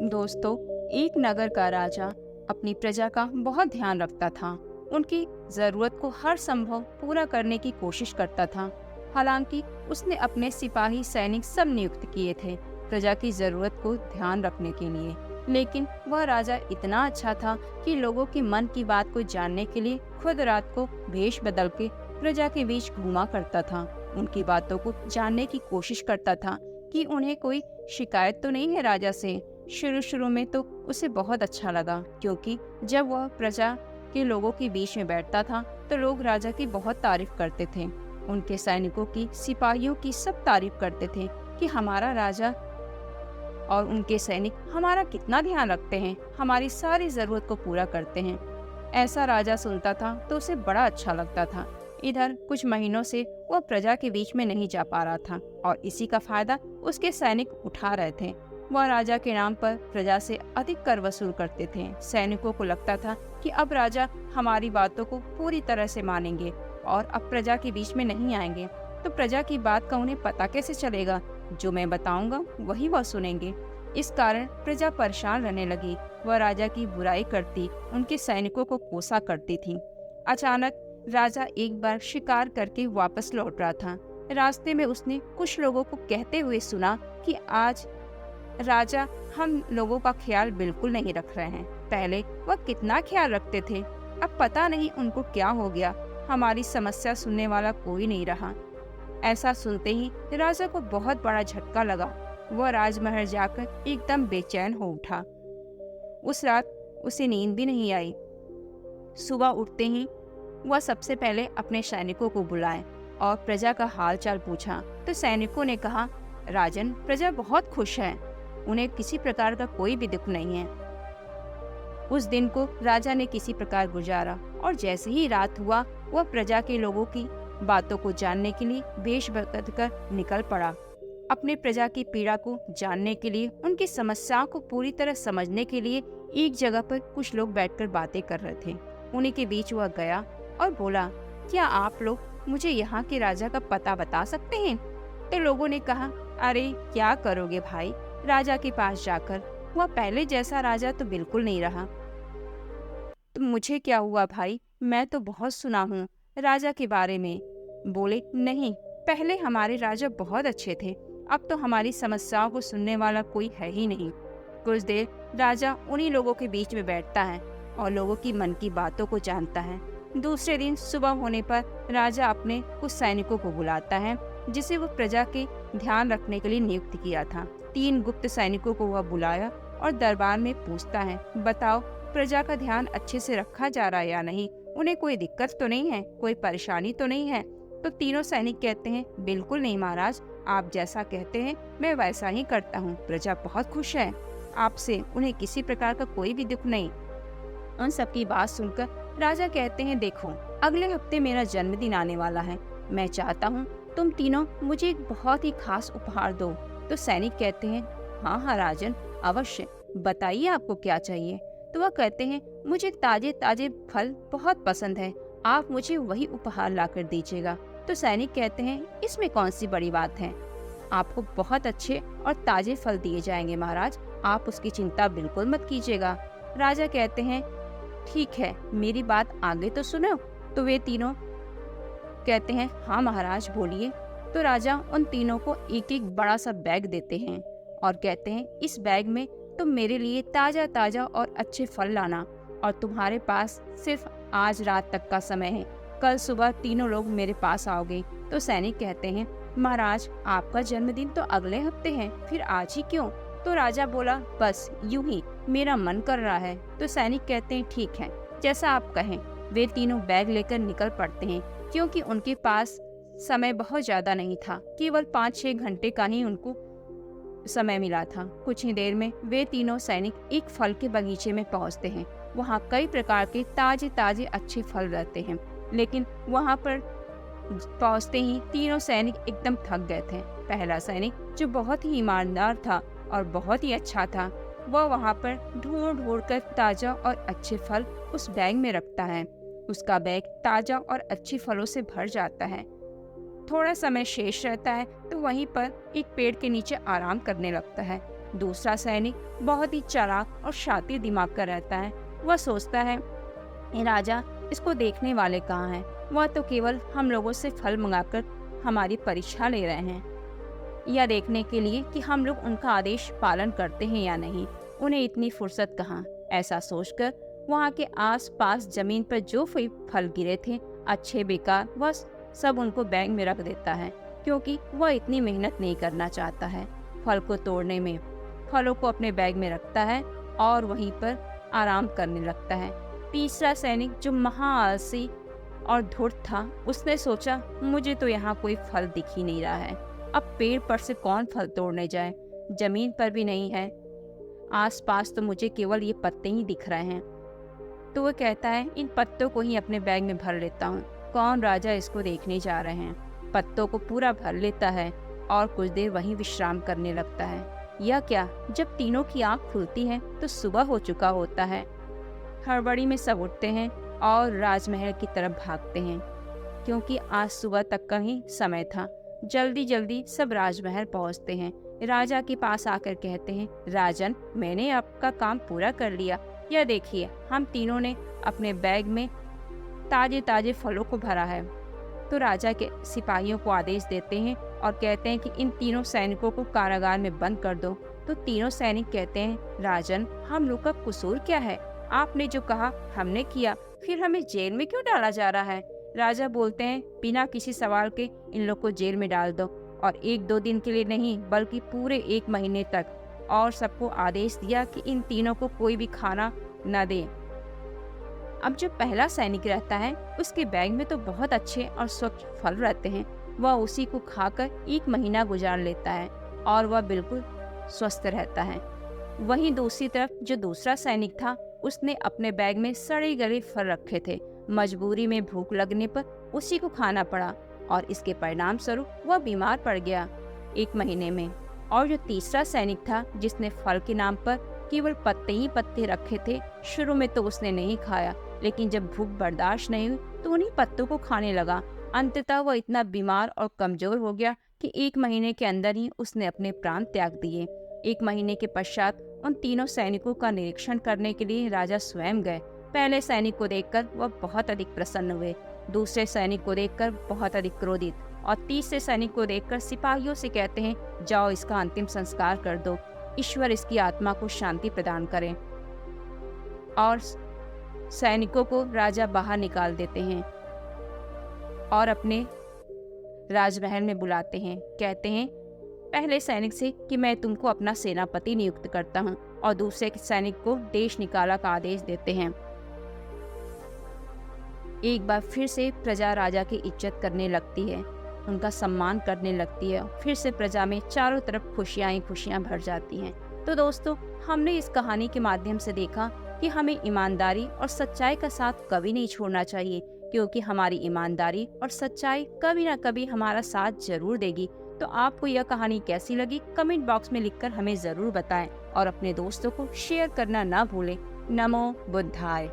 दोस्तों, एक नगर का राजा अपनी प्रजा का बहुत ध्यान रखता था। उनकी जरूरत को हर संभव पूरा करने की कोशिश करता था। हालांकि उसने अपने सिपाही सैनिक सब नियुक्त किए थे प्रजा की जरूरत को ध्यान रखने के लिए। लेकिन वह राजा इतना अच्छा था कि लोगों के मन की बात को जानने के लिए खुद रात को भेष बदल के प्रजा के बीच घूमा करता था। उनकी बातों को जानने की कोशिश करता था कि उन्हें कोई शिकायत तो नहीं है राजा से। शुरू शुरू में तो उसे बहुत अच्छा लगा, क्योंकि जब वह प्रजा के लोगों के बीच में बैठता था तो लोग राजा की बहुत तारीफ करते थे। उनके सैनिकों की, सिपाहियों की सब तारीफ करते थे कि हमारा राजा और उनके सैनिक हमारा कितना ध्यान रखते हैं, हमारी सारी जरूरत को पूरा करते हैं। ऐसा राजा सुनता था तो उसे बड़ा अच्छा लगता था। इधर कुछ महीनों से वह प्रजा के बीच में नहीं जा पा रहा था और इसी का फायदा उसके सैनिक उठा रहे थे। वह राजा के नाम पर प्रजा से अधिक कर वसूल करते थे। सैनिकों को लगता था कि अब राजा हमारी बातों को पूरी तरह से मानेंगे और अब प्रजा के बीच में नहीं आएंगे, तो प्रजा की बात का उन्हें पता कैसे चलेगा? जो मैं बताऊंगा वही वह सुनेंगे। इस कारण प्रजा परेशान रहने लगी। वह राजा की बुराई करती, उनके सैनिकों को कोसा करती थी। अचानक राजा एक बार शिकार करके वापस लौट रहा था। रास्ते में उसने कुछ लोगों को कहते हुए सुना कि आज राजा हम लोगों का ख्याल बिल्कुल नहीं रख रहे हैं। पहले वह कितना ख्याल रखते थे, अब पता नहीं उनको क्या हो गया। हमारी समस्या सुनने वाला कोई नहीं रहा। ऐसा सुनते ही राजा को बहुत बड़ा झटका लगा। वह राजमहल जाकर एकदम बेचैन हो उठा। उस रात उसे नींद भी नहीं आई। सुबह उठते ही वह सबसे पहले अपने सैनिकों को बुलाए और प्रजा का हाल चाल पूछा। तो सैनिकों ने कहा, राजन, प्रजा बहुत खुश है, उन्हें किसी प्रकार का कोई भी दुख नहीं है। उस दिन को राजा ने किसी प्रकार गुजारा और जैसे ही रात हुआ वह प्रजा के लोगों की बातों को जानने के लिए वेश बदल कर निकल पड़ा। अपने प्रजा की पीड़ा को जानने के लिए, उनकी समस्याओं को पूरी तरह समझने के लिए एक जगह पर कुछ लोग बैठकर बातें कर रहे थे। उन्हीं के बीच वह गया और बोला, क्या आप लोग मुझे यहाँ के राजा का पता बता सकते हैं? तो लोगों ने कहा, अरे क्या करोगे भाई, राजा के पास जाकर, वह पहले जैसा राजा तो बिल्कुल नहीं रहा। तो मुझे क्या हुआ भाई, मैं तो बहुत सुना हूँ राजा के बारे में। बोले, नहीं, पहले हमारे राजा बहुत अच्छे थे, अब तो हमारी समस्याओं को सुनने वाला कोई है ही नहीं। कुछ देर राजा उन्हीं लोगों के बीच में बैठता है और लोगों की मन की बातों को जानता है। दूसरे दिन सुबह होने पर राजा अपने कुछ सैनिकों को बुलाता है जिसे वो प्रजा के ध्यान रखने के लिए नियुक्त किया था। 3 गुप्त सैनिकों को वह बुलाया और दरबार में पूछता है, बताओ प्रजा का ध्यान अच्छे से रखा जा रहा है या नहीं? उन्हें कोई दिक्कत तो नहीं है, कोई परेशानी तो नहीं है? तो तीनों सैनिक कहते हैं, बिल्कुल नहीं महाराज, आप जैसा कहते हैं मैं वैसा ही करता हूँ। प्रजा बहुत खुश है आपसे, उन्हें किसी प्रकार का कोई भी दुख नहीं। उन सबकी बात सुनकर राजा कहते हैं, देखो अगले हफ्ते मेरा जन्मदिन आने वाला है, मैं चाहता हूँ तुम तीनों मुझे एक बहुत ही खास उपहार दो। तो सैनिक कहते हैं, हाँ हाँ राजन, अवश्य, बताइए आपको क्या चाहिए। तो वह कहते हैं, मुझे ताजे ताजे फल बहुत पसंद है, आप मुझे वही उपहार ला कर दीजिएगा। तो सैनिक कहते हैं, इसमें कौन सी बड़ी बात है, आपको बहुत अच्छे और ताजे फल दिए जाएंगे महाराज, आप उसकी चिंता बिल्कुल मत कीजिएगा। राजा कहते हैं, ठीक है, मेरी बात आगे तो सुनो। तो वे तीनों कहते हैं, हाँ महाराज बोलिए। तो राजा उन तीनों को एक एक बड़ा सा बैग देते हैं और कहते हैं, इस बैग में तुम मेरे लिए ताजा ताजा और अच्छे फल लाना, और तुम्हारे पास सिर्फ आज रात तक का समय है, कल सुबह तीनों लोग मेरे पास आओगे। तो सैनिक कहते हैं, महाराज आपका जन्मदिन तो अगले हफ्ते है, फिर आज ही क्यों? तो राजा बोला, बस यूं ही मेरा मन कर रहा है। तो सैनिक कहते हैं, ठीक है, जैसा आप कहें। वे तीनों बैग लेकर निकल पड़ते हैं, क्योंकि उनके पास समय बहुत ज्यादा नहीं था, केवल 5-6 घंटे का ही उनको समय मिला था। कुछ ही देर में वे तीनों सैनिक एक फल के बगीचे में पहुंचते हैं। वहां कई प्रकार के ताजे ताजे अच्छे फल रहते हैं, लेकिन वहां पर पहुंचते ही तीनों सैनिक एकदम थक गए थे। पहला सैनिक, जो बहुत ही ईमानदार था और बहुत ही अच्छा था, वह वहां पर ढूंढ ढूंढ कर ताजा और अच्छे फल उस बैग में रखता है। उसका बैग ताजा और अच्छे फलों से भर जाता है। थोड़ा समय शेष रहता है तो वहीं पर एक पेड़ के नीचे आराम करने लगता है। दूसरा सैनिक बहुत ही चालाक और शातिर दिमाग का रहता है। वह सोचता है, "ये राजा, इसको देखने वाले कहाँ हैं? वह तो केवल हम लोगों से फल मंगाकर हमारी परीक्षा ले रहे हैं, या देखने के लिए कि हम लोग उनका आदेश पालन करते हैं या नहीं। उन्हें इतनी फुर्सत कहाँ?" ऐसा सोचकर वहाँ के आस-पास जमीन पर जो भी फल गिरे थे, अच्छे बेकार, वह सब उनको बैग में रख देता है, क्योंकि वह इतनी मेहनत नहीं करना चाहता है फल को तोड़ने में। फलों को अपने बैग में रखता है और वहीं पर आराम करने लगता है। तीसरा सैनिक, जो महाआलसी और धूर्त था, उसने सोचा, मुझे तो यहाँ कोई फल दिख ही नहीं रहा है। अब पेड़ पर से कौन फल तोड़ने जाए? जमीन पर भी नहीं है, आसपास तो मुझे केवल ये पत्ते ही दिख रहे हैं। तो वह कहता है, इन पत्तों को ही अपने बैग में भर लेता हूँ। कौन राजा इसको देखने जा रहे हैं? पत्तों को पूरा भर लेता है और कुछ देर वहीं विश्राम करने लगता है। यह क्या, जब तीनों की आंख खुलती है तो सुबह हो चुका होता है। हड़बड़ी में सब उठते हैं और राजमहल की तरफ भागते हैं, क्योंकि आज सुबह तक का ही समय था। जल्दी जल्दी सब राजमहल पहुंचते हैं। राजा के पास आकर कहते हैं, राजन, मैंने आपका काम पूरा कर लिया। यह देखिए, हम तीनों ने अपने बैग में ताजे ताजे फलों को भरा है। तो राजा के सिपाहियों को आदेश देते हैं और कहते हैं कि इन तीनों सैनिकों को कारागार में बंद कर दो। तो तीनों सैनिक कहते हैं, राजन, हम लोग का कसूर क्या है? आपने जो कहा हमने किया, फिर हमें जेल में क्यों डाला जा रहा है? राजा बोलते हैं, बिना किसी सवाल के इन लोग को जेल में डाल दो, और 1-2 दिन के लिए नहीं बल्कि पूरे 1 महीने तक। और सबको आदेश दिया कि इन तीनों को कोई भी खाना न दे। अब जो पहला सैनिक रहता है, उसके बैग में तो बहुत अच्छे और स्वच्छ फल रहते हैं। वह उसी को खाकर 1 महीना गुजार लेता है और वह बिल्कुल स्वस्थ रहता है। वहीं दूसरी तरफ जो दूसरा सैनिक था, उसने अपने बैग में सड़े गले फल रखे थे। मजबूरी में भूख लगने पर उसी को खाना पड़ा और इसके परिणाम स्वरूप वह बीमार पड़ गया 1 महीने में। और जो तीसरा सैनिक था, जिसने फल के नाम पर केवल पत्ते ही पत्ते रखे थे, शुरू में तो उसने नहीं खाया, लेकिन जब भूख बर्दाश्त नहीं हुई तो उन्हीं पत्तों को खाने लगा। अंततः वह इतना बीमार और कमजोर हो गया कि 1 महीने के अंदर ही उसने अपने प्राण त्याग दिए। 1 महीने के पश्चात उन तीनों सैनिकों का निरीक्षण करने के लिए राजा स्वयं गए। पहले सैनिक को देखकर वह बहुत अधिक प्रसन्न हुए, दूसरे सैनिक को देखकर बहुत अधिक क्रोधित, और तीसरे सैनिक को देखकर सिपाहियों से कहते हैं, जाओ इसका अंतिम संस्कार कर दो, ईश्वर इसकी आत्मा को शांति प्रदान करें। और सैनिकों को राजा बाहर निकाल देते हैं और अपने राजमहल में बुलाते हैं। कहते हैं पहले सैनिक से कि मैं तुमको अपना सेनापति नियुक्त करता हूँ, और दूसरे सैनिक को देश निकाला का आदेश देते हैं। एक बार फिर से प्रजा राजा की इज्जत करने लगती है, उनका सम्मान करने लगती है। फिर से प्रजा में चारों तरफ खुशियां ही खुशियां भर जाती हैं। तो दोस्तों, हमने इस कहानी के माध्यम से देखा कि हमें ईमानदारी और सच्चाई का साथ कभी नहीं छोड़ना चाहिए, क्योंकि हमारी ईमानदारी और सच्चाई कभी ना कभी हमारा साथ जरूर देगी। तो आपको यह कहानी कैसी लगी, कमेंट बॉक्स में लिखकर हमें जरूर बताएं और अपने दोस्तों को शेयर करना ना भूलें। नमो बुद्धाय।